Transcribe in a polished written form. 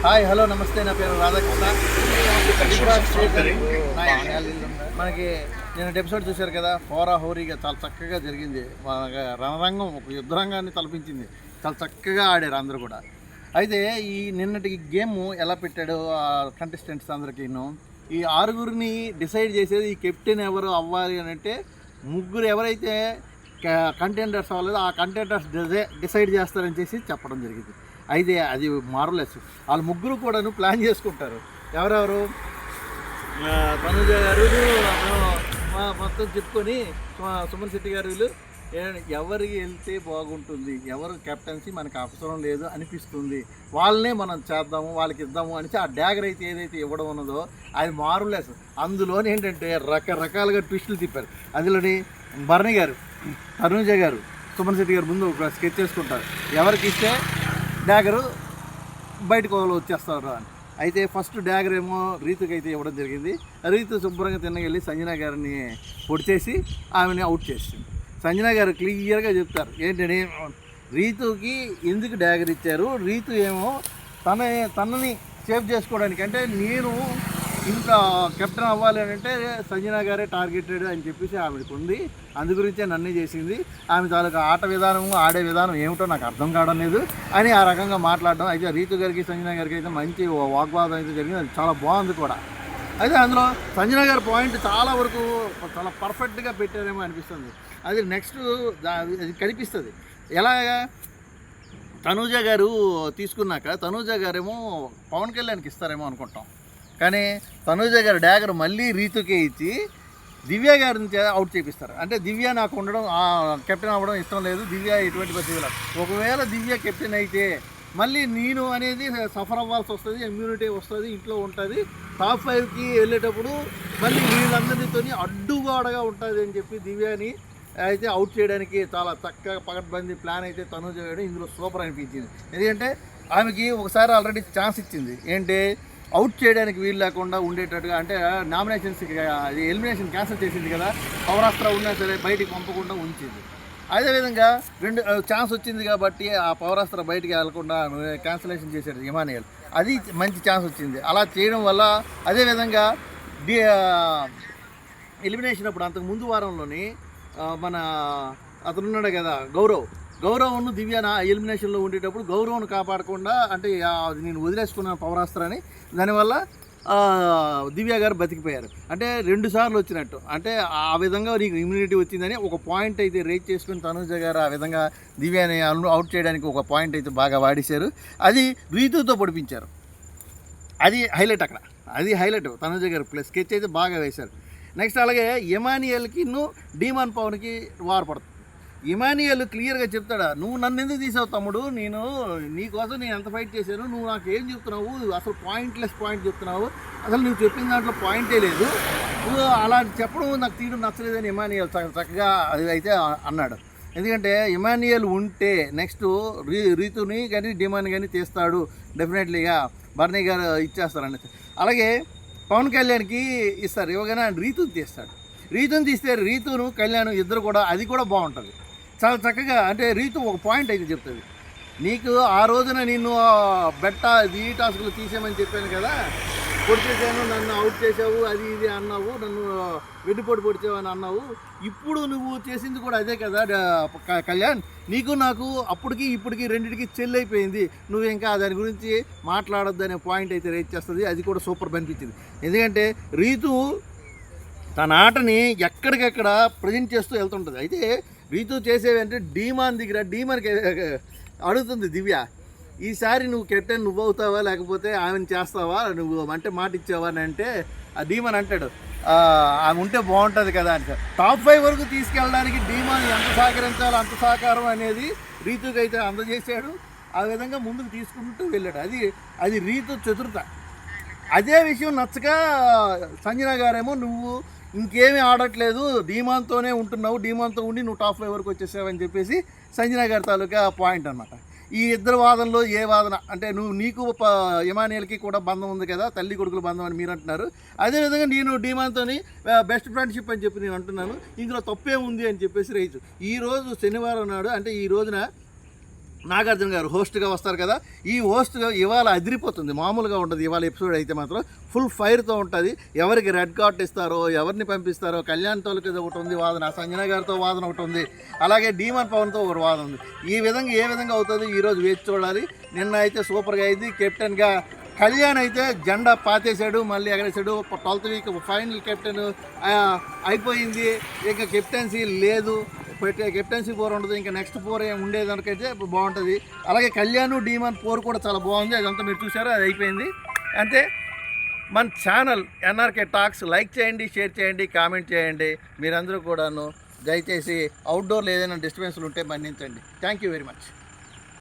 Hi hello నమస్తే, నా పేరు రాధాకృష్ణ. మనకి నేను ఎపిసోడ్ చూశారు కదా, హోరా హోరీగా చాలా చక్కగా జరిగింది. మన రణరంగం ఒక యుద్ధరంగాన్ని తలపించింది. చాలా చక్కగా ఆడారు అందరూ కూడా. అయితే ఈ నిన్నటి గేమ్ ఎలా పెట్టాడు కంటెస్టెంట్స్ అందరికీను, ఈ ఆరుగురిని డిసైడ్ చేసేది ఈ కెప్టెన్ ఎవరు అవ్వాలి అని అంటే ముగ్గురు ఎవరైతే కంటెండర్స్ అవ్వలేదో ఆ కంటెండర్స్ డిసైడ్ చేస్తారని చెప్పడం జరిగింది. అయితే అది మార్వెలెస్. వాళ్ళు ముగ్గురు కూడాను ప్లాన్ చేసుకుంటారు. ఎవరెవరు, తనుజ గారు మొత్తం చెప్పుకొని సుమన్ శెట్టి గారు వీళ్ళు ఎవరికి వెళ్తే బాగుంటుంది, ఎవరు కెప్టెన్సీ మనకు అవసరం లేదు అనిపిస్తుంది, వాళ్ళనే మనం చేద్దాము, వాళ్ళకి ఇద్దాము అని ఆ డ్యాగర్ అయితే ఏదైతే ఇవ్వడం ఉన్నదో అది మార్వెలెస్. అందులోని ఏంటంటే రకరకాలుగా ట్విస్టులు తిప్పారు. అందులోని భరణి గారు, తనుజ గారు, సుమన్ శెట్టి గారు ముందు ఒక స్కెచ్ చేసుకుంటారు, ఎవరికి ఇస్తే డ్యాగరు బయటకు వచ్చేస్తారు అని. అయితే ఫస్ట్ డ్యాగర్ ఏమో రీతుకి అయితే ఇవ్వడం జరిగింది. రీతు శుభ్రంగా తిన్నగెళ్ళి సంజన గారిని పొడిచేసి ఆమెని అవుట్ చేసింది. సంజన గారు క్లియర్గా చెప్తారు ఏంటని, రీతుకి ఎందుకు డ్యాగర్ ఇచ్చారు, రీతు ఏమో తనని సేవ్ చేసుకోవడానికి, అంటే నేను ఇంత కెప్టెన్ అవ్వాలి అని అంటే సంజన గారే టార్గెటెడ్ అని చెప్పేసి ఆవిడకు ఉంది, అందు గురించే నన్ను చేసింది, ఆమె తాలూకా ఆట విధానము ఆడే విధానం ఏమిటో నాకు అర్థం కావడం లేదు అని ఆ రకంగా మాట్లాడడం. అయితే రీతు గారికి సంజన గారికి అయితే మంచి వాగ్వాదం అయితే జరిగింది, అది చాలా బాగుంది కూడా. అయితే అందులో సంజన గారి పాయింట్ చాలా వరకు చాలా పర్ఫెక్ట్గా పెట్టారేమో అనిపిస్తుంది. అది నెక్స్ట్ అది కనిపిస్తుంది. ఎలాగా తనూజ గారు తీసుకున్నాక తనూజ గారేమో పవన్ కళ్యాణ్కి ఇస్తారేమో అనుకుంటాం, కానీ తనూజ గారు డ్యాగర్ మళ్ళీ రీతుకే ఇచ్చి దివ్య గారిని అవుట్ చేపిస్తారు. అంటే దివ్య నాకు ఉండడం కెప్టెన్ అవ్వడం ఇష్టం లేదు, దివ్య ఎటువంటి పరిస్థితుల్లో ఒకవేళ దివ్య కెప్టెన్ అయితే మళ్ళీ నేను అనేది సఫర్ అవ్వాల్సి వస్తుంది, ఇమ్యూనిటీ వస్తుంది, ఇంట్లో ఉంటుంది, టాప్ 5కి వెళ్ళేటప్పుడు మళ్ళీ వీళ్ళందరితో అడ్డుగోడగా ఉంటుంది అని చెప్పి దివ్యని అయితే అవుట్ చేయడానికి చాలా చక్కగా పకడ్బందీ ప్లాన్ అయితే తనూజ చేయడం ఇందులో సూపర్ అనిపించింది. ఎందుకంటే ఆమెకి ఒకసారి ఆల్రెడీ ఛాన్స్ ఇచ్చింది, ఏంటి అవుట్ చేయడానికి వీలు లేకుండా ఉండేటట్టుగా, అంటే నామినేషన్స్కి అది ఎలిమినేషన్ క్యాన్సిల్ చేసింది కదా, పవరాస్త్ర ఉన్నా సరే బయటికి పంపకుండా ఉంచింది. అదేవిధంగా రెండు ఛాన్స్ వచ్చింది కాబట్టి ఆ పవరాస్త్ర బయటికి వెళ్లకుండా క్యాన్సిలేషన్ చేశాడు ఇమానియల్, అది మంచి ఛాన్స్ వచ్చింది. అలా చేయడం వల్ల అదేవిధంగా ఎలిమినేషన్ అప్పుడు అంతకు ముందు వారంలోని మన అతనున్నాడు కదా గౌరవ్ను దివ్యాన ఎలిమినేషన్లో ఉండేటప్పుడు గౌరవ్ను కాపాడకుండా, అంటే అది నేను వదిలేసుకున్నాను పవరాస్త్రాన్ని, దానివల్ల దివ్య గారు బతికిపోయారు. అంటే 2 సార్లు వచ్చినట్టు, అంటే ఆ విధంగా నీకు ఇమ్యూనిటీ వచ్చిందని ఒక పాయింట్ అయితే రేట్ చేసుకుని తనూజ గారు ఆ విధంగా దివ్యాని అవుట్ చేయడానికి ఒక పాయింట్ అయితే బాగా వాడేశారు. అది రీతుతో పొడిపించారు, అది హైలైట్ అక్కడ, అది హైలైట్. తనూజ గారు ప్లస్ స్కెచ్ అయితే బాగా వేశారు. నెక్స్ట్ అలాగే ఇమానియల్కి డీమాన్ పవన్కి వార్ పడుతుంది. ఇమానియల్ క్లియర్గా చెప్తాడా, నువ్వు నన్ను ఎందుకు తీసావు తమ్ముడు, నేను నీకోసం నేను ఎంత ఫైట్ చేశాను, నువ్వు నాకు ఏం చెప్తున్నావు, అసలు పాయింట్ చెప్తున్నావు, అసలు నువ్వు చెప్పిన దాంట్లో పాయింటే లేదు, నువ్వు అలా చెప్పడం నాకు తీయడం నచ్చలేదని ఇమానియల్ చక్కగా అది అయితే అన్నాడు. ఎందుకంటే ఇమానియల్ ఉంటే నెక్స్ట్ రీతుని కానీ డిమాండ్ కానీ తీస్తాడు, డెఫినెట్లీగా భరణి గారు ఇచ్చేస్తారని. అలాగే పవన్ కళ్యాణ్కి ఇస్తారు, ఇవ్వగానే రీతుని తీస్తాడు. రీతుని తీస్తే రీతును కళ్యాణ్ ఇద్దరు కూడా, అది కూడా బాగుంటుంది చాలా చక్కగా. అంటే రీతు ఒక పాయింట్ అయితే చెప్తుంది, నీకు ఆ రోజున నిన్ను ఈ టాస్క్లు తీసేయమని చెప్పాను కదా, పొడిచేసాను, నన్ను అవుట్ చేసావు, అది ఇది అన్నావు, నన్ను వెన్నుపోటు పొడిచావు అని అన్నావు, ఇప్పుడు నువ్వు చేసింది కూడా అదే కదా కళ్యాణ్, నీకు నాకు అప్పటికి ఇప్పటికి రెండింటికి చెల్లైపోయింది, నువ్వు ఇంకా దాని గురించి మాట్లాడొద్దు అనే పాయింట్ అయితే రేట్ చేస్తుంది. అది కూడా సూపర్ అనిపించింది. ఎందుకంటే రీతు తన ఆటని ఎక్కడికెక్కడ ప్రజెంట్ చేస్తూ వెళ్తుంటుంది. అయితే రీతు చేసేవి అంటే డీమాన్ డీమాన్కి అడుగుతుంది దివ్య, ఈసారి నువ్వు కెప్టెన్ నువ్వు అవుతావా లేకపోతే ఆమెను చేస్తావా, నువ్వు అంటే మాట ఇచ్చావా అని అంటే ఆ డీమాన్ అంటాడు ఆమె ఉంటే బాగుంటుంది కదా అని. టాప్ 5 వరకు తీసుకెళ్ళడానికి డీమాన్ ఎంత సహకరించాలో అంత సహకారం అనేది రీతుకి అయితే అందజేశాడు. ఆ విధంగా ముందుకు తీసుకుంటూ వెళ్ళాడు. అది రీతు చతురత. అదే విషయం నచ్చక సంజన గారేమో నువ్వు ఇంకేమీ ఆడట్లేదు, డీమాన్తోనే ఉంటున్నావు, డీమాన్తో ఉండి నువ్వు టాప్ 5 వరకు వచ్చేసావని చెప్పేసి సంజన గారి తాలూకా పాయింట్ అనమాట. ఈ ఇద్దరు వాదనలో ఏ వాదన అంటే నీకు ఇమానియల్కి కూడా బంధం ఉంది కదా, తల్లి కొడుకుల బంధం అని మీరు అంటున్నారు, అదేవిధంగా నేను డీమాన్తో బెస్ట్ ఫ్రెండ్షిప్ అని చెప్పి నేను అంటున్నాను, ఇందులో తప్పే ఉంది అని చెప్పేసి రైతు ఈరోజు శనివారం నాడు, అంటే ఈ రోజున నాగార్జున గారు హోస్ట్గా వస్తారు కదా. ఈ హోస్ట్ ఇవాళ అదిరిపోతుంది, మామూలుగా ఉంటుంది. ఇవాళ ఎపిసోడ్ అయితే మాత్రం ఫుల్ ఫైర్తో ఉంటుంది. ఎవరికి రెడ్ కార్డ్ ఇస్తారో, ఎవరిని పంపిస్తారో, కళ్యాణ్ తోలికి ఒకటి ఉంది వాదన, సంజన గారితో వాదన ఒకటి ఉంది, అలాగే డీమన్ పవన్తో ఒక వాదన ఉంది. ఈ విధంగా ఏ విధంగా అవుతుంది ఈరోజు వేచి చూడాలి. నిన్న అయితే సూపర్గా అయింది. కెప్టెన్గా కళ్యాణ్ అయితే జెండా పాతేశాడు, మళ్ళీ ఎగరేసాడు. 12th వీక్ ఫైనల్ కెప్టెన్ అయిపోయింది, ఇంకా కెప్టెన్సీ లేదు, కెప్టెన్సీ పోర్ ఉండదు, ఇంకా నెక్స్ట్ పోర్ ఉండేదానికైతే బాగుంటుంది. అలాగే కళ్యాణ్ డీమన్ పోర్ కూడా చాలా బాగుంది. అదంతా మీరు చూసారా, అది అయిపోయింది అంతే. మన ఛానల్ ఎన్ఆర్కే టాక్స్ లైక్ చేయండి, షేర్ చేయండి, కామెంట్ చేయండి. మీరందరూ కూడాను దయచేసి అవుట్డోర్లో ఏదైనా డిస్టర్బెన్స్లు ఉంటే మన్నించండి. Thank you very much.